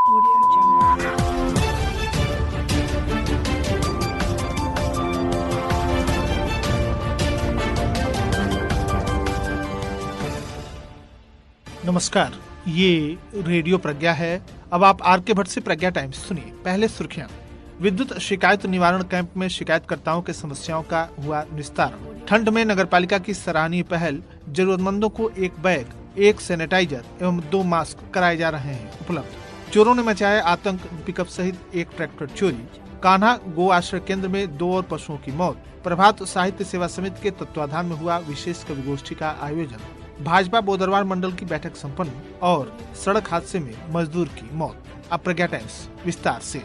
Audio Jungle. नमस्कार, ये radio प्रज्ञा है। अब आप आर के भट्ट से प्रज्ञा टाइम्स सुनिए। पहले सुर्खियां। विद्युत शिकायत निवारण कैंप में शिकायतकर्ताओं के समस्याओं का हुआ निस्तारण। ठंड में नगरपालिका की सराहनीय पहल, जरूरतमंदों को एक बैग, एक सैनिटाइजर एवं 2 मास्क कराए जा रहे हैं उपलब्ध। चोरों ने मचाया आतंक, पिकअप सहित एक ट्रैक्टर चोरी। कान्हा गो आश्रय केंद्र में 2 और पशुओं की मौत। प्रभात साहित्य सेवा समिति के तत्वाधान में हुआ विशेष कवि गोष्ठी का आयोजन। भाजपा बोदरवार मंडल की बैठक संपन्न और सड़क हादसे में मजदूर की मौत। अब प्रज्ञा टाइम्स विस्तार से।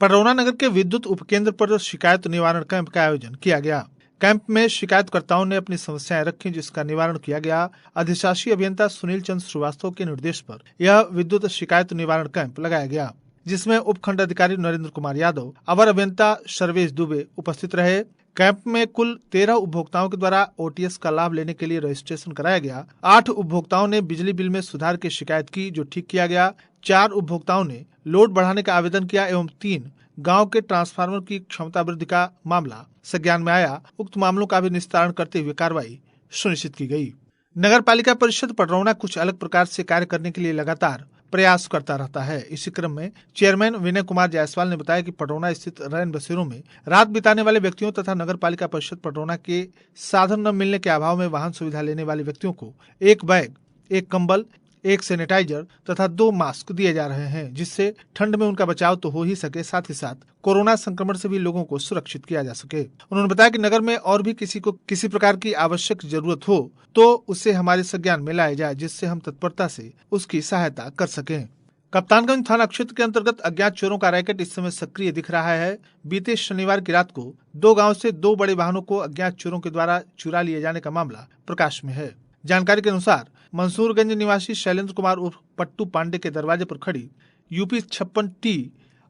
पडरौना नगर के विद्युत उपकेंद्र पर शिकायत निवारण कैंप का आयोजन किया गया। कैंप में शिकायतकर्ताओं ने अपनी समस्याएं रखी, जिसका निवारण किया गया। अधिशासी अभियंता सुनील चंद्र श्रीवास्तव के निर्देश पर यह विद्युत शिकायत निवारण कैंप लगाया गया, जिसमें उपखंड अधिकारी नरेंद्र कुमार यादव, अवर अभियंता सर्वेश दुबे उपस्थित रहे। कैंप में कुल 13 उपभोक्ताओं के द्वारा ओटीएस का लाभ लेने के लिए रजिस्ट्रेशन कराया गया। 8 उपभोक्ताओं ने बिजली बिल में सुधार की शिकायत की, जो ठीक किया गया। 4 उपभोक्ताओं ने लोड बढ़ाने का आवेदन किया एवं 3 गांव के ट्रांसफार्मर की क्षमता वृद्धि का मामला संज्ञान में आया। उक्त मामलों का भी निस्तारण करते हुए कार्रवाई सुनिश्चित की गई। नगर पालिका परिषद पडरौना कुछ अलग प्रकार से कार्य करने के लिए लगातार प्रयास करता रहता है। इसी क्रम में चेयरमैन विनय कुमार जायसवाल ने बताया कि पडरौना स्थित रैन बसेरों में रात बिताने वाले व्यक्तियों तथा नगर पालिका परिषद पडरौना के साधन न मिलने के अभाव में वाहन सुविधा लेने वाले व्यक्तियों को एक बैग, एक कंबल, एक सैनिटाइजर तथा 2 मास्क दिए जा रहे हैं, जिससे ठंड में उनका बचाव तो हो ही सके, साथ ही साथ कोरोना संक्रमण से भी लोगों को सुरक्षित किया जा सके। उन्होंने बताया कि नगर में और भी किसी को किसी प्रकार की आवश्यक जरूरत हो तो उसे हमारे संज्ञान में लाया जाए, जिससे हम तत्परता से उसकी सहायता कर सकें। कप्तानगंज थाना क्षेत्र के अंतर्गत अज्ञात चोरों का रैकेट इस समय सक्रिय दिख रहा है। बीते शनिवार की रात को 2 गांव से 2 बड़े वाहनों को अज्ञात चोरों के द्वारा चुरा लिए जाने का मामला प्रकाश में है। जानकारी के अनुसार मंसूरगंज निवासी शैलेंद्र कुमार उर्फ पट्टू पांडे के दरवाजे पर खड़ी यूपी 56T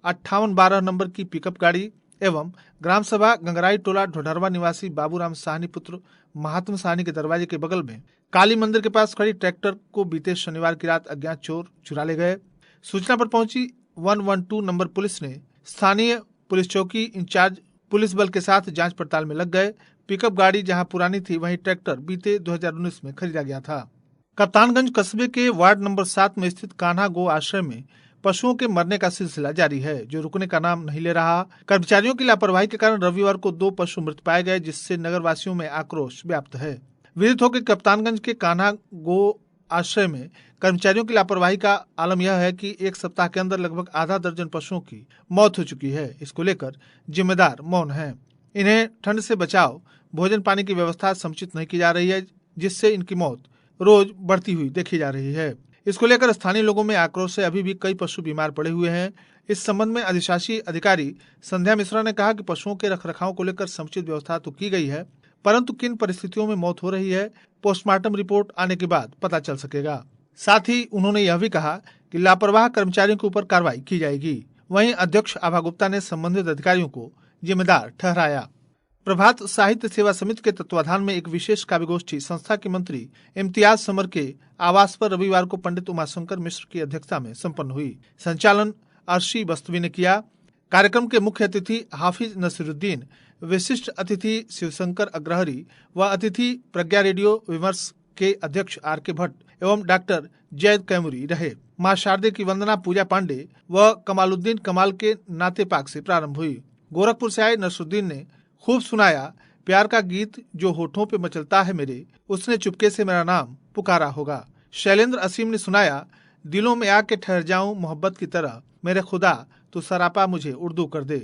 5812 नंबर की पिकअप गाड़ी एवं ग्राम सभा गंगराई टोला ढोढरवा निवासी बाबूराम साहनी पुत्र महात्मा साहनी के दरवाजे के बगल में काली मंदिर के पास खड़ी ट्रैक्टर को बीते शनिवार की रात अज्ञात चोर चुरा ले गए। सूचना पर पहुंची 112 नंबर पुलिस ने स्थानीय पुलिस चौकी इंचार्ज पुलिस बल के साथ जांच पड़ताल में लग गए। पिकअप गाड़ी जहां पुरानी थी, वहीं ट्रैक्टर बीते 2019 में खरीदा गया था। कप्तानगंज कस्बे के वार्ड नंबर 7 में स्थित कान्हा गो आश्रय में पशुओं के मरने का सिलसिला जारी है, जो रुकने का नाम नहीं ले रहा। कर्मचारियों की लापरवाही के कारण रविवार को 2 पशु मृत पाए गए, जिससे नगर वासियों में आक्रोश व्याप्त है। विदित हो कि कप्तानगंज के कान्हा गो आश्रय में कर्मचारियों की लापरवाही का आलम यह है कि 1 सप्ताह के अंदर लगभग आधा दर्जन पशुओं की मौत हो चुकी है। इसको लेकर जिम्मेदार मौन है। इन्हें ठंड से बचाव, भोजन पानी की व्यवस्था समुचित नहीं की जा रही है, जिससे इनकी मौत रोज बढ़ती हुई देखी जा रही है। इसको लेकर स्थानीय लोगों में आक्रोश है। अभी भी कई पशु बीमार पड़े हुए हैं। इस संबंध में अधिशासी अधिकारी संध्या मिश्रा ने कहा कि पशुओं के रखरखाव को लेकर समुचित व्यवस्था तो की गई है, परंतु किन परिस्थितियों में मौत हो रही है, पोस्टमार्टम रिपोर्ट आने के बाद पता चल सकेगा। साथ ही उन्होंने यह भी कहा कि लापरवाह कर्मचारियों के ऊपर कार्रवाई की जाएगी। वहीं अध्यक्ष आभा गुप्ता ने संबंधित अधिकारियों को जिम्मेदार ठहराया। प्रभात साहित्य सेवा समिति के तत्वाधान में एक विशेष काव्य गोष्ठी संस्था के मंत्री इम्तियाज समर के आवास पर रविवार को पंडित उमाशंकर मिश्र की अध्यक्षता में संपन्न हुई। संचालन अर्शी बस्तवी ने किया। कार्यक्रम के मुख्य अतिथि हाफिज नसीरुद्दीन, विशिष्ट अतिथि शिवशंकर अग्रहरी व अतिथि प्रज्ञा रेडियो विमर्श के अध्यक्ष आर के भट्ट एवं डॉक्टर जैद कैमूरी रहे। मां शारदे की वंदना पूजा पांडे व कमालुद्दीन कमाल के नाते पाक से प्रारंभ हुई। गोरखपुर से आए नसरुद्दीन ने खूब सुनाया प्यार का गीत, जो होठों पे मचलता है मेरे, उसने चुपके से मेरा नाम पुकारा होगा। शैलेंद्र असीम ने सुनाया दिलों में आके ठहर जाऊं मोहब्बत की तरह, मेरे खुदा तू सरापा मुझे उर्दू कर दे।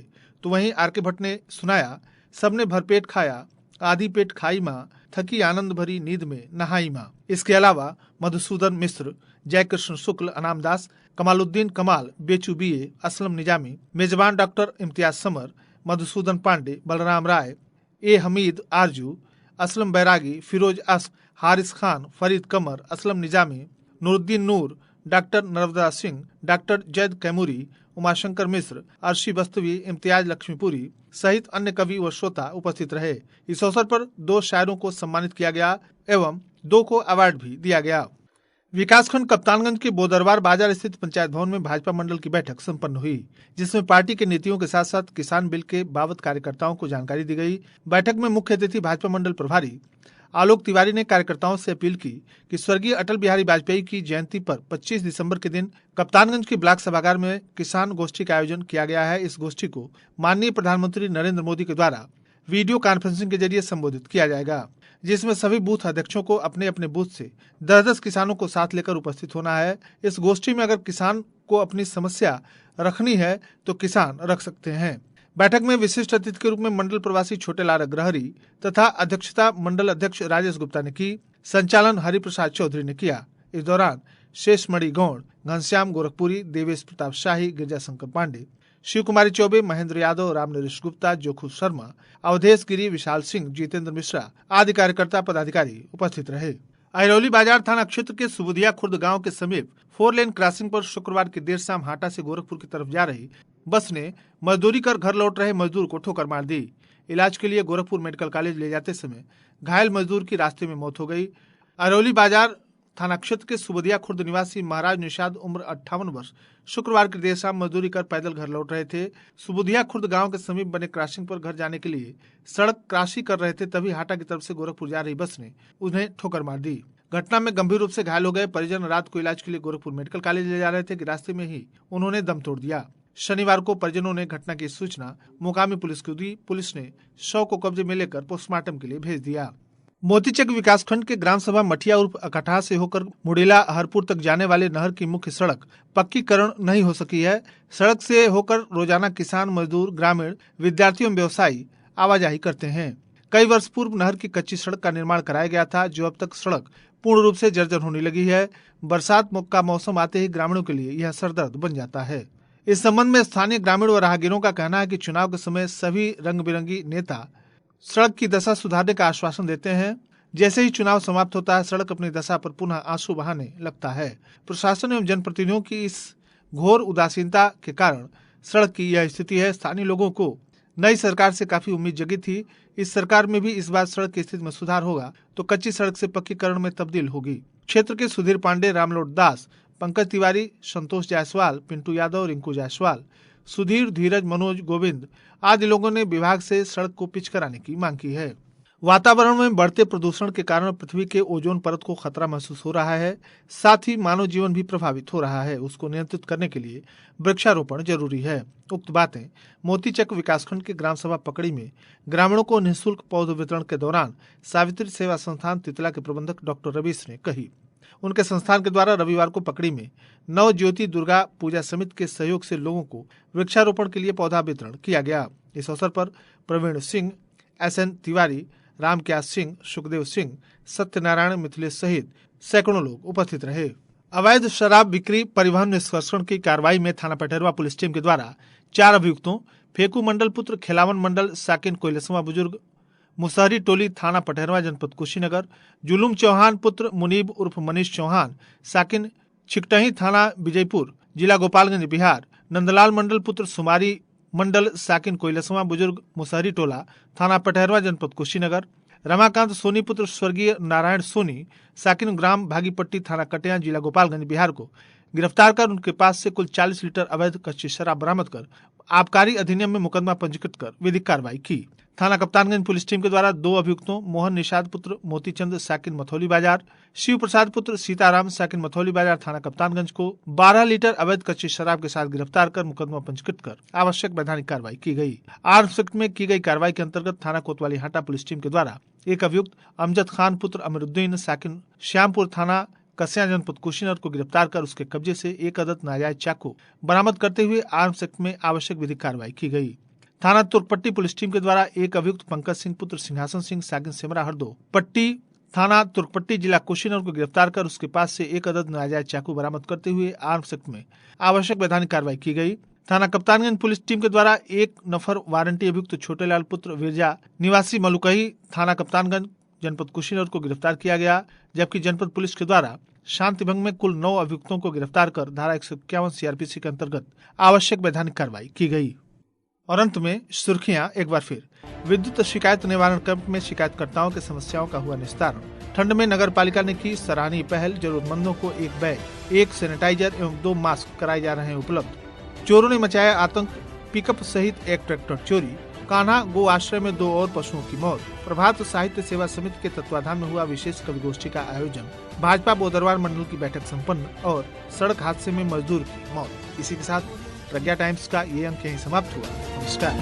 तो वहीं आर के भट्ट ने सुनाया सबने भरपेट खाया, आधी पेट खाई माँ, थकी आनंद भरी नींद में नहाई माँ। इसके अलावा मधुसूदन मिश्र, जयकृष्ण शुक्ल, अनामदास, कमालुद्दीन कमाल, बेचू बीए, असलम निजामी, मेजबान डॉक्टर इम्तियाज समर, मधुसूदन पांडे, बलराम राय, ए हमीद आरजू, असलम बैरागी, फिरोज अस्क, हारिस खान, फरीद कमर, असलम निजामी, नूरुद्दीन नूर, डॉक्टर नर्मदा सिंह, डॉक्टर जैद कैमूरी, उमाशंकर मिश्र, अर्शी बस्तवी, इम्तियाज लक्ष्मीपुरी सहित अन्य कवि व श्रोता उपस्थित रहे। इस अवसर पर 2 शायरों को सम्मानित किया गया एवं 2 को अवार्ड भी दिया गया। विकासखंड कप्तानगंज के बोदरवार बाजार स्थित पंचायत भवन में भाजपा मंडल की बैठक संपन्न हुई, जिसमें पार्टी के नीतियों के साथ साथ किसान बिल के बाबत कार्यकर्ताओं को जानकारी दी गई। बैठक में मुख्य अतिथि भाजपा मंडल प्रभारी आलोक तिवारी ने कार्यकर्ताओं से अपील की कि स्वर्गीय अटल बिहारी वाजपेयी की जयंती पर 25 दिसंबर के दिन कप्तानगंज के ब्लॉक सभागार में किसान गोष्ठी का आयोजन किया गया है। इस गोष्ठी को माननीय प्रधानमंत्री नरेंद्र मोदी के द्वारा वीडियो कॉन्फ्रेंसिंग के जरिए संबोधित किया जाएगा, जिसमें सभी बूथ अध्यक्षों को अपने अपने बूथ से 10-10 किसानों को साथ लेकर उपस्थित होना है। इस गोष्ठी में अगर किसान को अपनी समस्या रखनी है तो किसान रख सकते हैं। बैठक में विशिष्ट अतिथि के रूप में मंडल प्रवासी छोटेलाल अग्रहरी तथा अध्यक्षता मंडल अध्यक्ष राजेश गुप्ता ने की। संचालन हरिप्रसाद चौधरी ने किया। इस दौरान शेषमणि गौड़, घनश्याम गोरखपुरी, देवेश प्रताप शाही, गिरजा शंकर पांडे, शिव कुमारी चौबे, महेंद्र यादव, राम नरेश गुप्ता, जोखू शर्मा, अवधेश गिरी, विशाल सिंह, जितेंद्र मिश्रा आदि कार्यकर्ता पदाधिकारी उपस्थित रहे। अहिरौली बाजार थाना क्षेत्र के सुबुधिया खुर्द गांव के समीप 4 लेन क्रॉसिंग पर शुक्रवार की देर शाम हाटा से गोरखपुर की तरफ जा रही बस ने मजदूरी कर घर लौट रहे मजदूर को ठोकर मार दी। इलाज के लिए गोरखपुर मेडिकल कॉलेज ले जाते समय घायल मजदूर की रास्ते में मौत हो गई। अहिरौली बाजार थाना क्षेत्र के सुबुधिया खुर्द निवासी महाराज निषाद उम्र 58 वर्ष शुक्रवार की देर शाम मजदूरी कर पैदल घर लौट रहे थे। सुबुधिया खुर्द गांव के समीप बने क्रॉसिंग पर घर जाने के लिए सड़क क्रॉसिंग कर रहे थे, तभी हाटा की तरफ से गोरखपुर जा रही बस ने उन्हें ठोकर मार दी। घटना में गंभीर रूप से घायल हो गए परिजन रात को इलाज के लिए गोरखपुर मेडिकल कॉलेज ले जा रहे थे कि रास्ते में ही उन्होंने दम तोड़ दिया। शनिवार को परिजनों ने घटना की सूचना मुकामी पुलिस को दी। पुलिस ने शव को कब्जे में लेकर पोस्टमार्टम के लिए भेज दिया। मोतीचक विकासखंड के ग्राम सभा मठिया उर्फ अकठा से होकर मुड़ेला हरपुर तक जाने वाले नहर की मुख्य सड़क पक्कीकरण नहीं हो सकी है। सड़क से होकर रोजाना किसान, मजदूर, ग्रामीण, विद्यार्थी एवं व्यवसायी आवाजाही करते हैं। कई वर्ष पूर्व नहर की कच्ची सड़क का निर्माण कराया गया था, जो अब तक सड़क पूर्ण रूप से जर्जर होने लगी है। बरसात का मौसम आते ही ग्रामीणों के लिए यह सरदर्द बन जाता है। इस संबंध में स्थानीय ग्रामीण व राहगीरों का कहना है कि चुनाव के समय सभी रंग बिरंगी नेता सड़क की दशा सुधारने का आश्वासन देते हैं। जैसे ही चुनाव समाप्त होता है, सड़क अपनी दशा पर पुनः आंसू बहाने लगता है। प्रशासन एवं जनप्रतिनिधियों की इस घोर उदासीनता के कारण सड़क की यह स्थिति है। स्थानीय लोगों को नई सरकार से काफी उम्मीद जगी थी। इस सरकार में भी इस बार सड़क की स्थिति में सुधार होगा तो कच्ची सड़क से पक्कीकरण में तब्दील होगी। क्षेत्र के सुधीर पांडे, रामलोट दास, पंकज तिवारी, संतोष जायसवाल, पिंटू यादव, रिंकू जायसवाल, सुधीर, धीरज, मनोज, गोविंद आदि लोगों ने विभाग से सड़क को पिच कराने की मांग की है। वातावरण में बढ़ते प्रदूषण के कारण पृथ्वी के ओजोन परत को खतरा महसूस हो रहा है, साथ ही मानव जीवन भी प्रभावित हो रहा है। उसको नियंत्रित करने के लिए वृक्षारोपण जरूरी है। उक्त बातें मोतीचक विकासखंड के ग्राम सभा पकड़ी में ग्रामीणों को निःशुल्क पौध वितरण के दौरान सावित्री सेवा संस्थान तितला के प्रबंधक डॉक्टर रवीश ने कही। उनके संस्थान के द्वारा रविवार को पकड़ी में नव ज्योति दुर्गा पूजा समिति के सहयोग से लोगों को वृक्षारोपण के लिए पौधा वितरण किया गया। इस अवसर पर प्रवीण सिंह, SN तिवारी, रामक्यास सिंह, सुखदेव सिंह, सत्यनारायण, मिथिलेश सहित सैकड़ों लोग उपस्थित रहे। अवैध शराब बिक्री परिवहन निष्कर्षण की कार्रवाई में थाना पटेरवा पुलिस टीम के द्वारा 4 अभियुक्तों फेकू मंडल पुत्र खिलावन मंडल साकिन कोयलसवा बुजुर्ग मुसहरी टोली थाना पटेरवा जनपद कुशीनगर, जुलूम चौहान पुत्र मुनीब उर्फ मनीष चौहान साकिन छिकटही थाना विजयपुर जिला गोपालगंज बिहार, नंदलाल मंडल पुत्र सुमारी मंडल साकिन कोयलसवा बुजुर्ग मुसहरी टोला थाना पटेरवा जनपद कुशीनगर, रमाकांत सोनी पुत्र स्वर्गीय नारायण सोनी साकिन ग्राम भागीपट्टी थाना कटिया जिला गोपालगंज बिहार को गिरफ्तार कर उनके पास से कुल 40 लीटर अवैध कच्ची शराब बरामद कर आबकारी अधिनियम में मुकदमा पंजीकृत कर विधिक कार्रवाई की। थाना कप्तानगंज पुलिस टीम के द्वारा 2 अभियुक्तों मोहन निषाद पुत्र मोतीचंद साकिन मथौली बाजार, शिव प्रसाद पुत्र सीताराम साकिन मथौली बाजार थाना कप्तानगंज को 12 लीटर अवैध कच्ची शराब के साथ गिरफ्तार कर मुकदमा पंजीकृत कर आवश्यक वैधानिक कार्रवाई की गई। आर्म्स एक्ट में की गई कार्रवाई के अंतर्गत थाना कोतवाली हाटा पुलिस टीम के द्वारा एक अभियुक्त अमजद खान पुत्र अमीरुद्दीन साकिन श्यामपुर थाना कस्या जनपद कुशीनगर को गिरफ्तार कर उसके कब्जे से 1 अदद नाजायज चाकू बरामद करते हुए आर्म्स एक्ट में आवश्यक विधिक कार्रवाई की गई। थाना तुर्कपट्टी पुलिस टीम के द्वारा एक अभियुक्त पंकज सिंह पुत्र सिंहासन सिंह साकिन सेमरा हरदो पट्टी थाना तुर्कपट्टी जिला कुशीनगर को गिरफ्तार कर उसके पास से 1 अदद नाजायज चाकू बरामद करते हुए आर्म्स एक्ट में आवश्यक वैधानिक कार्रवाई की गई। थाना कप्तानगंज पुलिस टीम के द्वारा 1 नफर वारंटी अभियुक्त छोटेलाल पुत्र विरजा निवासी मलुकही थाना कप्तानगंज जनपद कुशीनगर को गिरफ्तार किया गया, जबकि जनपद पुलिस के द्वारा शांति भंग में कुल 9 अभियुक्तों को गिरफ्तार कर धारा 151 CRPC के अंतर्गत आवश्यक वैधानिक कार्रवाई की गई। और अंत में सुर्खियां एक बार फिर। विद्युत शिकायत निवारण कैंप में शिकायतकर्ताओं की समस्याओं का हुआ निस्तारण। ठंड में नगर पालिका ने की सराहनीय पहल। जरूरतमंदों को एक बैग, एक सैनिटाइजर एवं 2 मास्क कराए जा रहे हैं उपलब्ध। चोरों ने मचाया आतंक, पिकअप सहित एक ट्रैक्टर चोरी। कान्हा गो आश्रय में 2 और पशुओं की मौत। प्रभात साहित्य सेवा समिति के तत्वाधान में हुआ विशेष कवि गोष्ठी का आयोजन। भाजपा बोदरवार मंडल की बैठक संपन्न और सड़क हादसे में मजदूर की मौत। इसी के साथ प्रज्ञा टाइम्स का ये अंक यहीं समाप्त हुआ। नमस्कार।